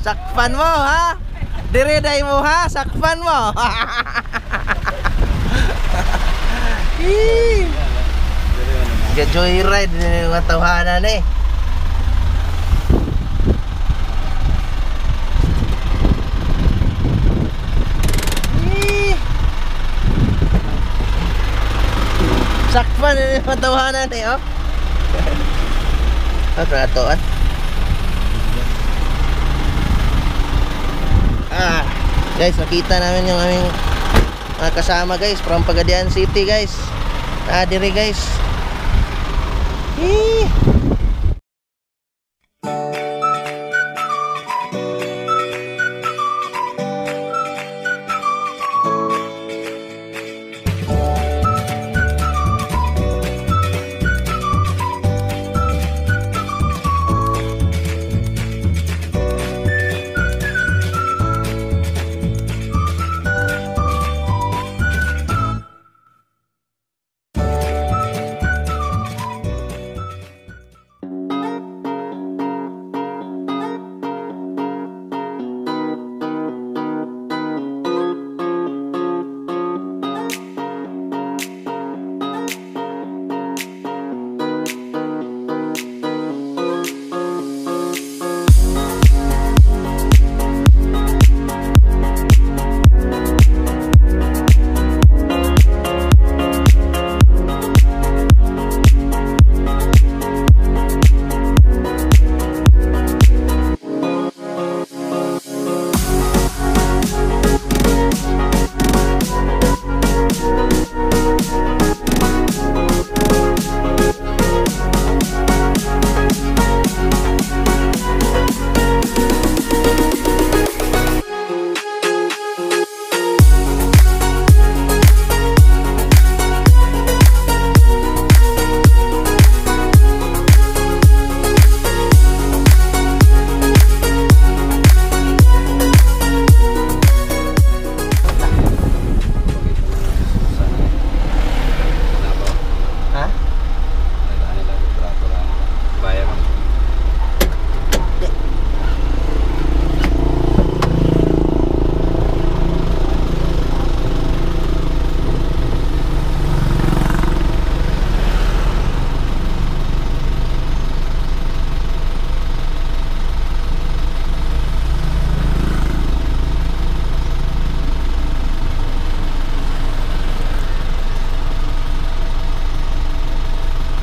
Sakpan mo ha. Direday mo ha, sakpan mo. Joyride yung katawanan eh. Sakpan yung katawanan eh, oh. Peratuan. Guys, nakita namin yung aming mga kasama guys from Pagadian City guys. Dire guys.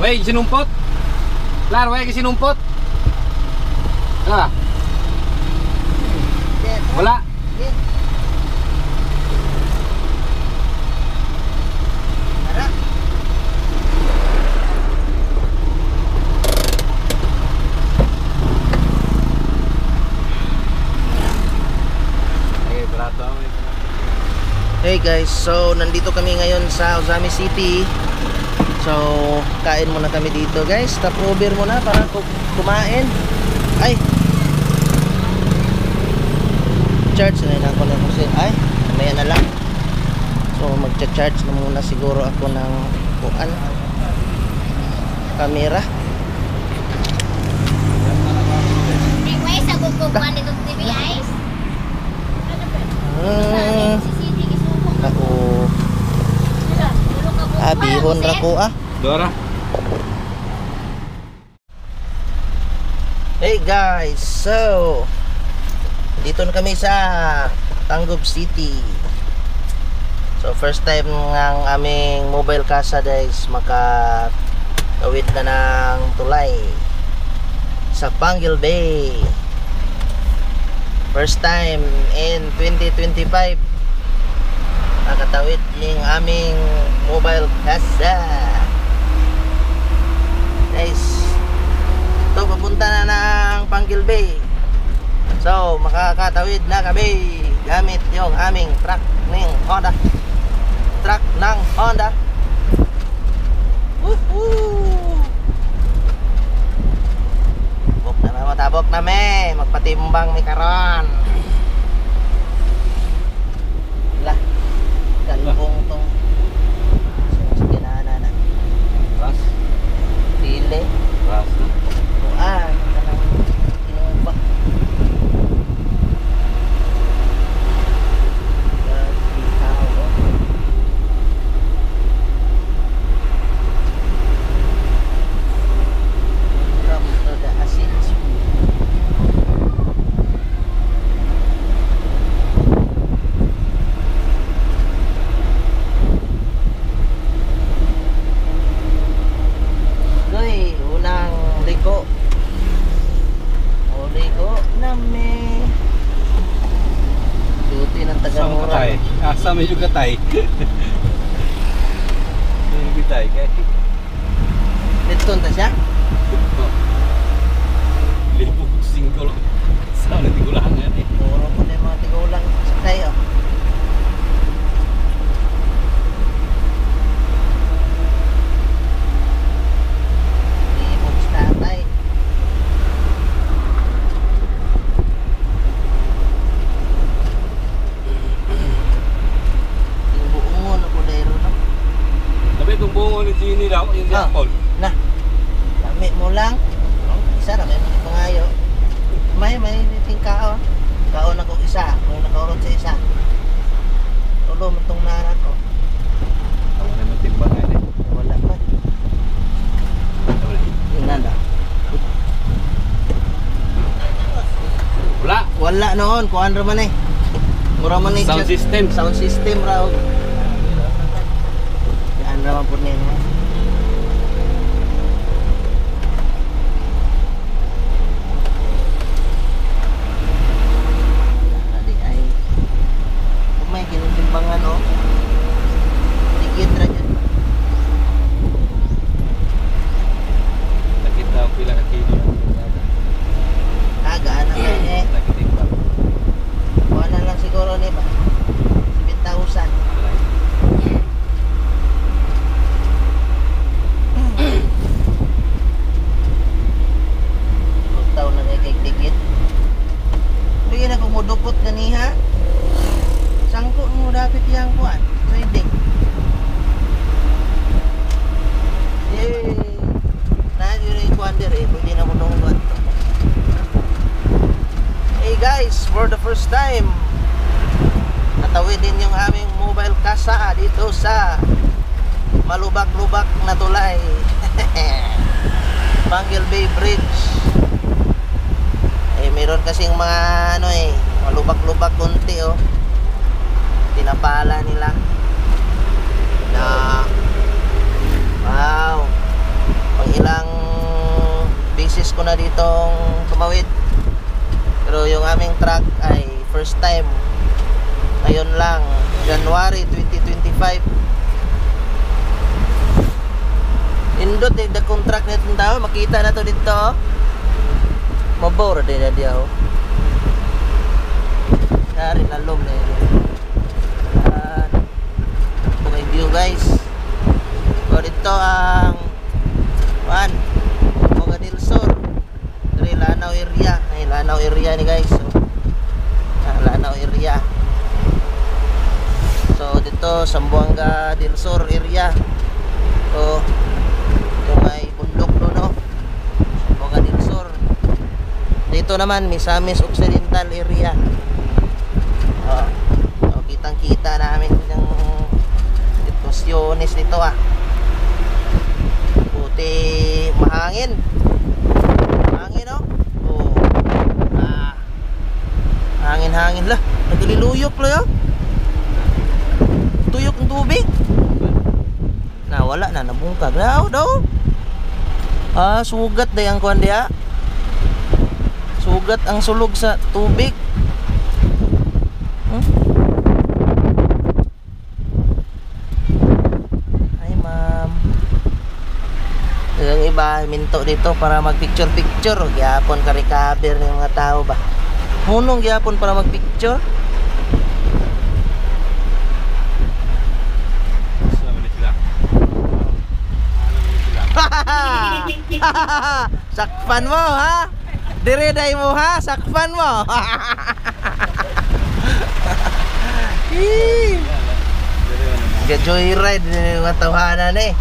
Wey, sinumpot. Lar, wey, sinumpot. Ah. Wala. Hey guys, so nandito kami ngayon sa Ozami City. So, kain muna kami dito guys. Stop over muna para kumain. Ay! Charge na ako na kasi. Ay, mamaya na lang. So, magcha-charge na muna siguro ako ng kuan camera. Request sa gugupan nitong TV guys. Ako bihon ra ko Dora. Hey guys, so dito na kami sa Tangub City. So first time ng aming mobile casa guys makatawid na ng tulay sa Panguil Bay. First time in 2025 nakatawid yung aming mobile casa guys. Ito papunta na ng Panguil Bay. So makakatawid na kami gamit yung aming truck ng Honda. Woohoo! Matabok na may magpatimbang may karon. Lah kalbong tong sinana na Ras. pili Ras. kanang inuba nami. Duty ng Sama ka taga-mura. tayo. Sama juga tayo. Hindi tayo. Dito ta siya? Libo singkol. Sana tigulangan eh. Puro ko na yung mga tigulang sa tayo. Ibog sa tatay. Yung buong na budero no? Tapi itong bungo ni Gini daw, yung Ah. Japol. Na, dami mo lang. Isa na kayo pangayo. May tingkao. Kaon ako isa, kung nakaurot sa isa. Tulo man tong nana ko. Ako na matimbangan eh. Wala pa. Yun na. Wala. Wala noon, kuan ra man eh. Mura man eh. Sound system. Sound system raw. Yan ra man po niya. Adi ay. Kung may kinumtimbangan oh. Ligid ra dyan. Nakita ko pila ka kilo. Gaan na kayo eh. Nakitimbang. Kuha na lang siguro ni ba? 7,000. Taon na kayo kay tigit. Hindi na kumudukot ganiha. Sangko mo dapat yang kuan. Trading. Yay! Nandito yung kuan dire eh. Pwede na mo nungguan to. Hey guys, for the first time natawid din yung aming mobile kasa dito sa malubak-lubak na tulay. Bangle Bay Bridge. Eh meron kasing mga ano eh, malubak-lubak konti oh. Tinapala nila. Na wow. Pang ilang beses ko na ditong tumawid. Pero yung aming truck ay first time. Ngayon lang, January 2025. Indot eh, the contract na itong tao. Makita na to dito. Mabor din na diya. Dari lalom na yun. Yan. Ito may view guys. So dito ang Boga del Sur. Dari Lanao area. Ay, Lanao area ni guys. So, Lanao area. So dito Sambuanga del Sur area. So yung may bundok no. Sambuanga del Sur. Dito naman Misamis Occidental area. So kitang-kita namin yung sitwasyones dito Buti mahangin. Hangin no. Oh. Hangin-hangin lah. Nagliluyok lo yo. Tuyok ng tubig. Wala na, nabungkag. Daw. Sugat day ang kuan dia. Sugat ang sulog sa tubig. Ay, ma'am. Yung iba minto dito para mag-picture. Gyapon ka recover ng mga tao ba. Hunong gyapon para mag-picture. Sakpan mo ha. Direday mo ha. Sakpan mo. Joyride yung mga tawanan eh.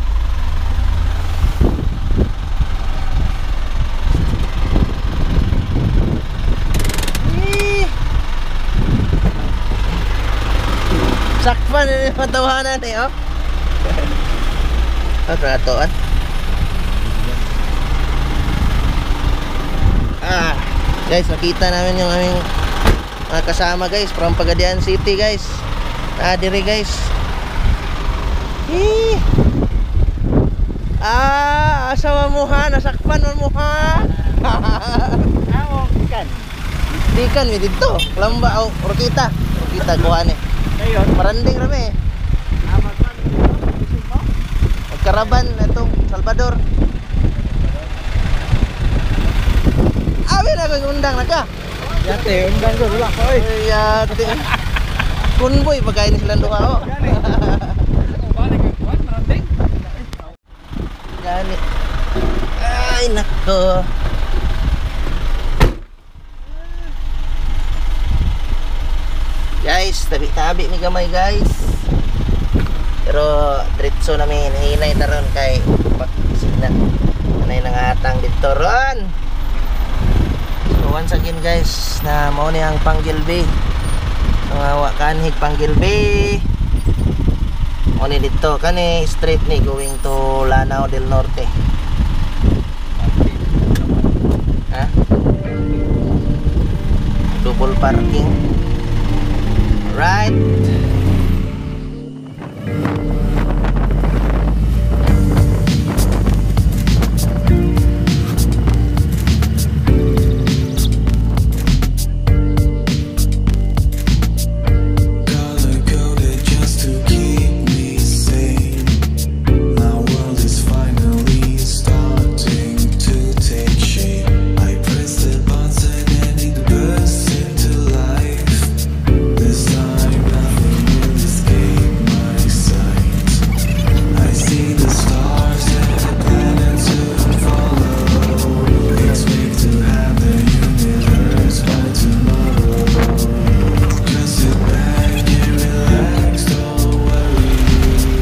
Sakpan yung mga tawanan eh oh. Ratoan. Guys, nakita namin yung aming mga kasama guys from Pagadian City guys. Dire guys. Asawa mo ha, nasakpan mo ha. Awok kan. Gikan mi dito. Lamba o Rokita. Rokita kuha ni. Ngayon, Maranding rami. amat man. Gusto mo? Magkaraban itong Salvador. Amin ako yung undang na ka. Yate, undang ko. Wala pa, oy. Ay, ate. Kunboy, pagkain silang duha oh. Balik ang kuwan, maranding. Gani. Ay, nako. Guys, tabi-tabi ni gamay guys. Pero diretso namin hinay na ron kay pagsignan. Kanay nang atang dito ron. So once again guys, na mao ni ang Panggilby. Mga kanhig Panggilby. Mao ni dito kani straight ni going to Lanao del Norte. Ha? Double parking. Right. Color-coded just to keep me sane. My world is finally starting to take shape. I press the button and it bursts into life. This time nothing will escape my sight. I see the stars and the planets soon follow. Expect to have the universe by tomorrow. Just sit back and relax, don't worry.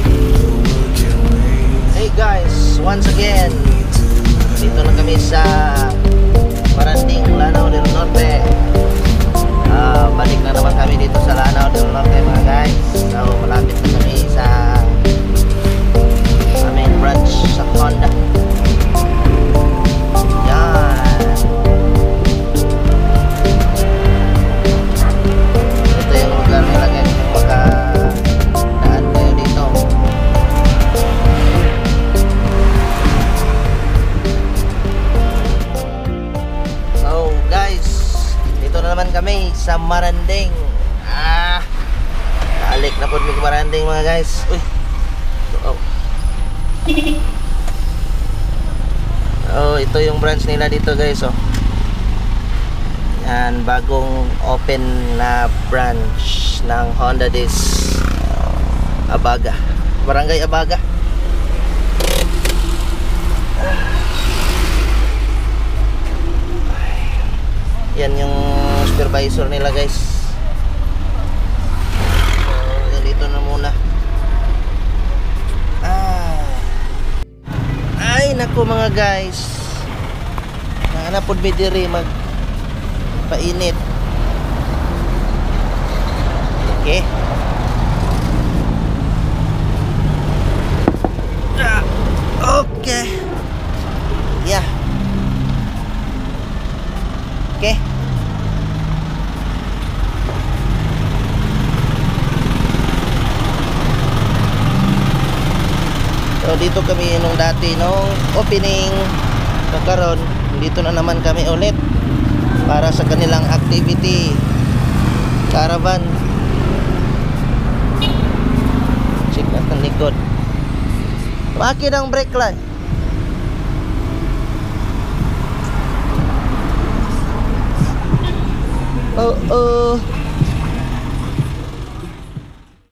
The world can wait. Hey guys, once again, dito na kami sa Maranding, Lanao del Norte. Balik na naman kami dito sa Lanao del Norte mga guys. So malapit na kami sa main branch sa Honda. Yan. Ito yung lugar nila guys. Makadaan kayo dito. So guys, dito na naman kami sa Maranding. Balik na po kami sa Maranding mga guys. Uy. Oh. Oh, ito yung branch nila dito guys oh. Yan, bagong open na branch ng Honda Disc Abaga, Barangay Abaga. Yan yung supervisor nila guys. So, dito na muna. Ay nako mga guys, naanapod may diri mag painit. Okay. Okay. Yeah. Okay. So dito kami nung dati nung opening nagkaroon, dito na naman kami ulit para sa kanilang activity caravan. Check natin likod. Bakit ang brake light? Oh.